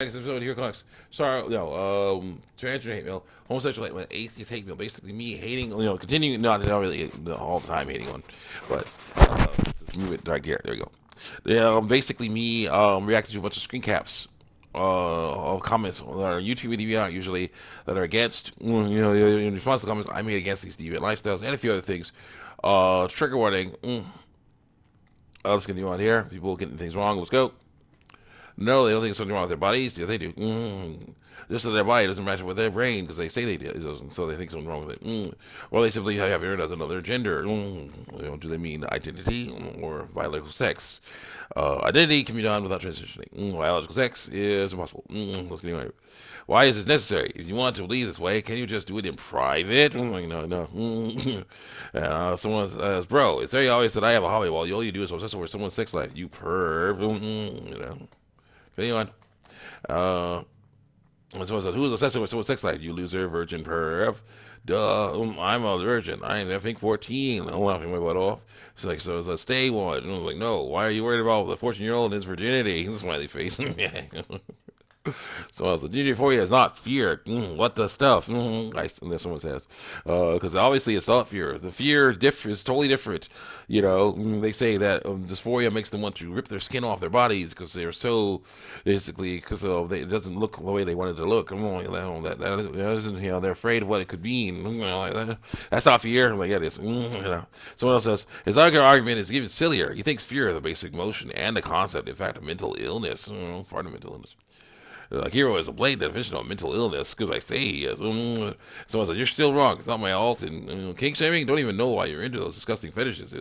Next episode here comes. Sorry, no, transgender hate mail, homosexual hate mail, atheist hate mail. Basically, me hating, continuing, not really all the time hating one, but just move it right there. There we go. Yeah, basically me reacting to a bunch of screen caps of comments that are YouTube and deviant usually that are against, in response to comments I made against these deviant lifestyles and a few other things. Trigger warning. Let's continue on here. People getting things wrong. Let's go. No, they don't think there's something wrong with their bodies. Yeah, they do. Just that their body doesn't match up with their brain because they say they do, so they think something's wrong with it. Or they simply have it as another gender. Do they mean identity or biological sex? Identity can be done without transitioning. Biological sex is impossible. Let's get anyway. Why is this necessary? If you want to believe this way, can you just do it in private? No. Someone says, bro, it's very obvious that I have a hobby while all you do is obsess over someone's sex life. You perv. Anyone. Someone says, who's obsessed with someone's sex life? You loser, virgin, perv. Duh, I'm a virgin. I think 14. I'm laughing my butt off. It's like, so it's a stay one. And I'm like, no, why are you worried about the 14-year-old and his virginity? Smiley face. So I was like, DJ4 is not fear. What the stuff? Someone says. Because obviously it's not fear. The fear is totally different. They say that dysphoria makes them want to rip their skin off their bodies because they're so, basically, because it doesn't look the way they want it to look. That isn't, they're afraid of what it could mean. That's not fear. I'm like, yeah, it is. Someone else says, his argument is even sillier. He thinks fear is the basic emotion and the concept, in fact, of mental illness. Part of mental illness. Hero is a blatant definition of mental illness because I say he is. Someone said, you're still wrong. It's not my fault. And kink shaming, don't even know why you're into those disgusting fetishes.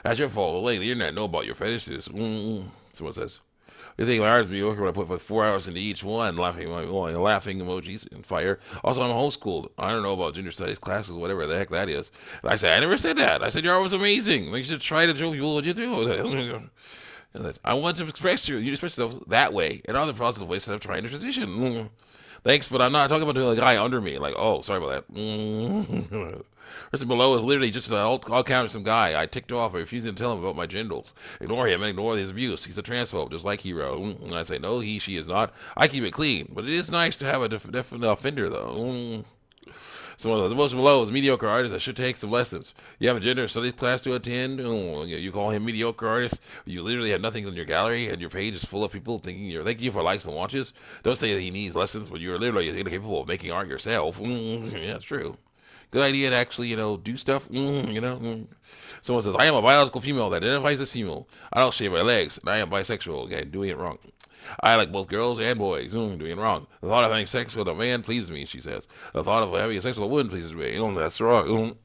That's your fault. Well, the internet know about your fetishes. Someone says, you think my art is mediocre when I put like 4 hours into each one, laughing emojis and fire. Also, I'm homeschooled. I don't know about gender studies classes, whatever the heck that is. And I say, I never said that. I said your art was amazing. Like, you should try to show people what you do. I want to express you express yourself that way and other positive ways instead of trying to transition. Thanks, but I'm not talking about the guy under me. Like, oh, sorry about that. Person below is literally just I'll counter some guy I ticked off. I refuse to tell him about my genitals. Ignore him and ignore his abuse. He's a transphobe, just like Hero. And I say, no, she is not. I keep it clean, but it is nice to have a definite offender, though. So the most below is mediocre artist that should take some lessons. You have a gender studies class to attend. You call him mediocre artist. You literally have nothing on your gallery, and your page is full of people thanking you for likes and watches. Don't say that he needs lessons, but you're literally incapable of making art yourself. Yeah, it's true. Good idea to actually, do stuff. Someone says, I am a biological female that identifies as female. I don't shave my legs, and I am bisexual. Okay, doing it wrong. I like both girls and boys. Doing it wrong. The thought of having sex with a man pleases me, she says. The thought of having sex with a woman pleases me. That's wrong.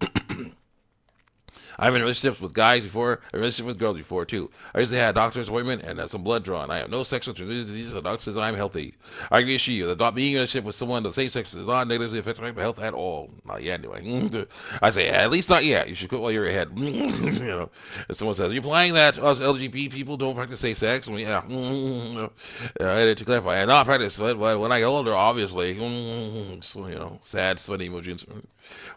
I've been in relationships with guys before, I've been in relationships with girls before, too. I usually had a doctor's appointment and some blood drawn. I have no sexual transmitted diseases. The doctor says I'm healthy. I agree with you. The being in a relationship with someone of the same sex does not negatively affect my health at all. Not yet, anyway. I say, at least not yet. You should quit while you're ahead. And someone says, are you implying that us LGBT people don't practice safe sex? Yeah. To clarify, I not practice it, but when I get older, obviously. Sad, sweaty emojis.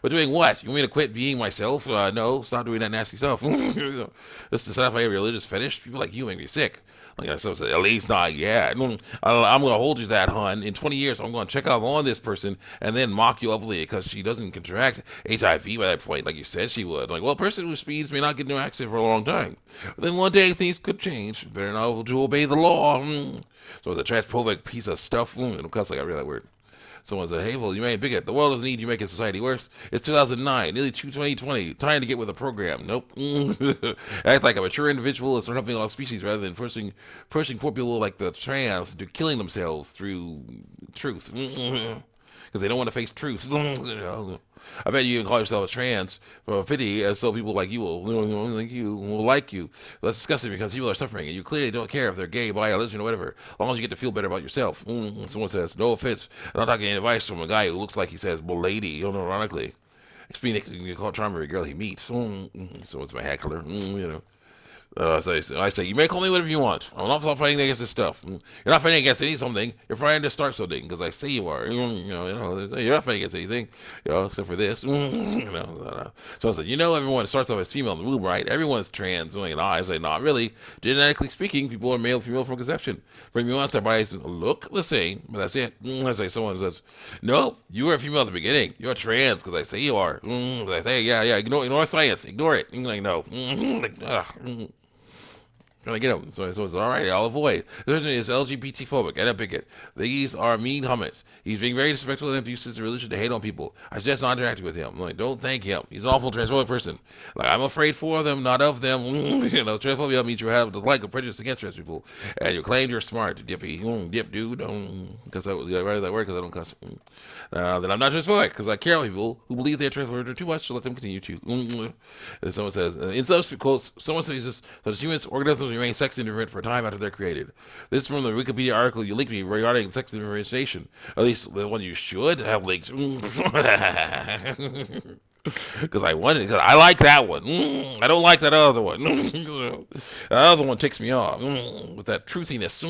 But doing what? You want me to quit being myself? No, stop doing that nasty stuff. This is not my religious fetish. People like you make me sick. Like I said, at least not yet. I'm going to hold you to that, hun. In 20 years, I'm going to check out on this person and then mock you lovely because she doesn't contract HIV by that point, like you said she would. Like, well, a person who speeds may not get into an accident for a long time. But then one day things could change. Better not to obey the law. So it's a transphobic piece of stuff. It'll cuss like I read that word. Someone said, hey, well, you made a bigot. The world doesn't need you making society worse. It's 2009, nearly 2020. Time to get with the program. Nope. Act like a mature individual and start helping all species rather than pushing poor people like the trans into killing themselves through truth. Because they don't want to face truth. I bet you can call yourself a trans for 50, so people like you will like you. That's disgusting because people are suffering, and you clearly don't care if they're gay, bi, or lesbian, or whatever, as long as you get to feel better about yourself. Someone says, no offense, I'm not talking any advice from a guy who looks like he says, well, lady, ironically. Explain you call charm every girl he meets. So it's my hat color, So I say, you may call me whatever you want. I'm not fighting against this stuff. You're not fighting against something. You're fighting to start something because I say you are. You're not fighting against anything, except for this. So I said, everyone starts off as female in the womb, right? Everyone's trans. I say, not really. Genetically speaking, people are male, female from conception. For me, once their bodies look the same, but that's it. I say, someone says, no, you were a female at the beginning. You're trans because I say you are. I say, yeah, ignore science. Ignore it. Like, no. Trying to get them. So it's all right. I'll avoid. The person is LGBT phobic and a bigot. These are mean comments. He's being very disrespectful and abuses the religion to hate on people. I suggest not interacting with him. Like, don't thank him. He's an awful transphobic person. Like, I'm afraid for them, not of them. Transphobia means you have a dislike or prejudice against trans people, and you claim you're smart, dippy, dip dude. Because I write that word because I don't cuss. Then I'm not transphobic because I care about people who believe they're transphobic too much, so let them continue to. And someone says, in some quotes, someone says this: so humans, organisms remain sex indifferent for a time after they're created. This is from the Wikipedia article you linked me regarding sex differentiation. At least the one you should have linked. Because I like that one. I don't like that other one. That other one ticks me off with that truthiness.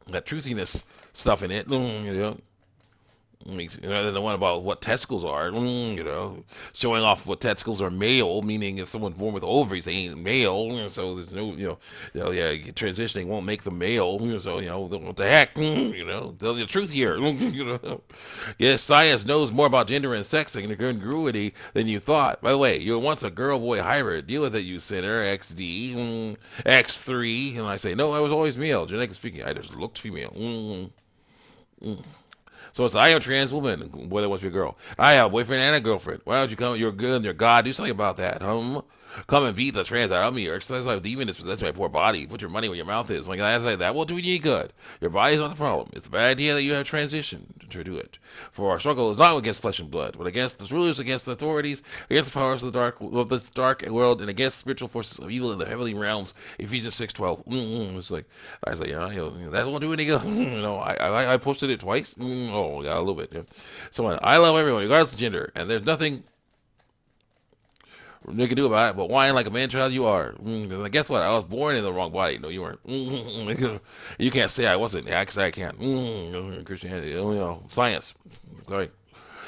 That truthiness stuff in it. The one about what testicles are, showing off what testicles are male, meaning if someone's born with ovaries, they ain't male, so there's no, transitioning won't make them male, so, what the heck, tell the truth here, Yes, science knows more about gender and sex and congruity than you thought. By the way, you were once a girl-boy hybrid. Deal with it, you sinner, XD, X3, and I say, no, I was always male, genetically speaking, I just looked female, So it's I am a trans woman, whether it was your girl. I have a boyfriend and a girlfriend. Why don't you come? You're good and you're God. Do something about that. Come and beat the trans out of me. Or exercise like demon is possessed my poor body. Put your money where your mouth is. Like that will do you any good. Your body's not the problem. It's the bad idea that you have transitioned to do it. For our struggle is not against flesh and blood, but against the rulers, against the authorities, against the powers of this dark world, and against spiritual forces of evil in the heavenly realms. Ephesians 6:12. It's like I say, that won't do any good. I posted it twice. Oh, yeah, a little bit. Yeah. So I love everyone, regardless of gender, and there's nothing you can do about it, but whine like a man-child you are. Guess what? I was born in the wrong body. No, you weren't. You can't say I wasn't. Actually, I can't. Christianity. Science. Sorry.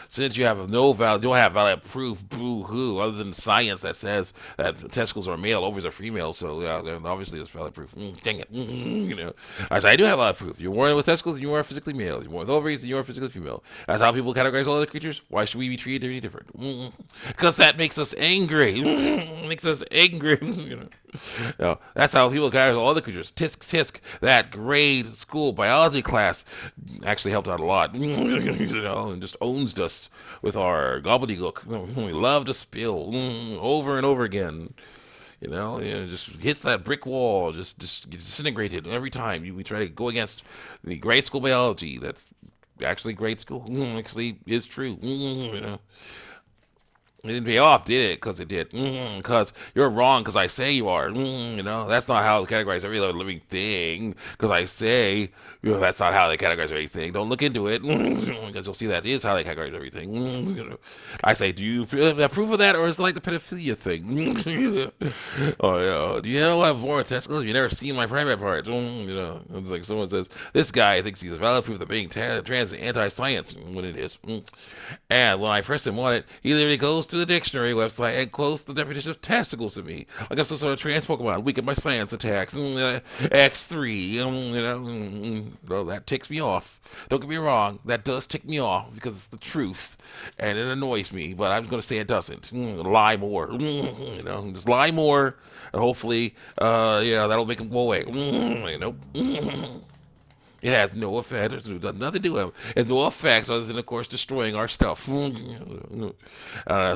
Since you have don't have valid proof, boo-hoo, other than science that says that testicles are male, ovaries are female, so obviously there's valid proof. Dang it. I said, I do have valid proof. You're born with testicles and you are physically male. You're born with ovaries and you are physically female. That's how people categorize all other creatures. Why should we be treated any different? Because that makes us angry. Makes us angry. That's how people categorize all other creatures. Tisk. That grade school biology class actually helped out a lot. And just owns us with our gobbledygook. We love to spill over and over again. Just hits that brick wall, just disintegrated every time we try to go against the grade school biology. That's actually grade school. Actually is true. It didn't pay off, did it? Because it did. Because you're wrong because I say you are. That's not how they categorize every other living thing. Because I say, that's not how they categorize everything. Don't look into it. Because you'll see that is how they categorize everything. I say, do you have proof of that? Or is it like the pedophilia thing? Do you know I have more testicles? You never seen my private parts. It's like someone says, this guy thinks he's a valid proof of being trans and anti-science. When it is. And when I press him on it, he literally goes to the dictionary website and quotes the definition of testicles to me. Like I'm some sort of trans Pokemon, weaken my science attacks. X3. That ticks me off. Don't get me wrong, that does tick me off because it's the truth and it annoys me, but I'm going to say it doesn't. Lie more. Just lie more and hopefully, that'll make them go away. It has no effect. It has nothing to do with it. It has no effects other than, of course, destroying our stuff. Someone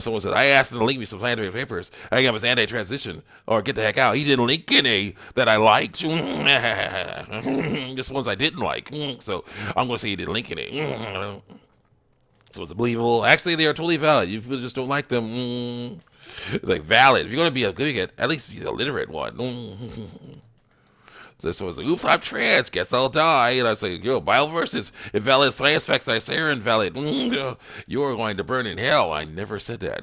said, I asked him to link me some scientific papers. I think I was anti-transition. Or get the heck out. He didn't link any that I liked. Just ones I didn't like. So I'm going to say he didn't link any. So it's believable. Actually, they are totally valid. You just don't like them. It's like valid. If you're going to be a bigot, at least be a literate one. So was like, oops, I'm trans, guess I'll die. And I was like, bioverses, invalid science facts I say are invalid. You're going to burn in hell. I never said that.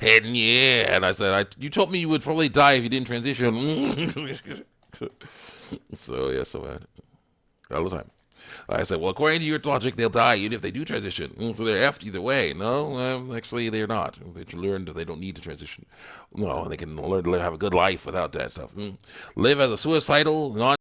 And yeah, and I said, you told me you would probably die if you didn't transition. So yeah, so all the time. I said, well, according to your logic, they'll die even if they do transition. So they're effed either way. No, actually, they're not. They learned that they don't need to transition. No, they can learn to have a good life without that stuff. Live as a suicidal, non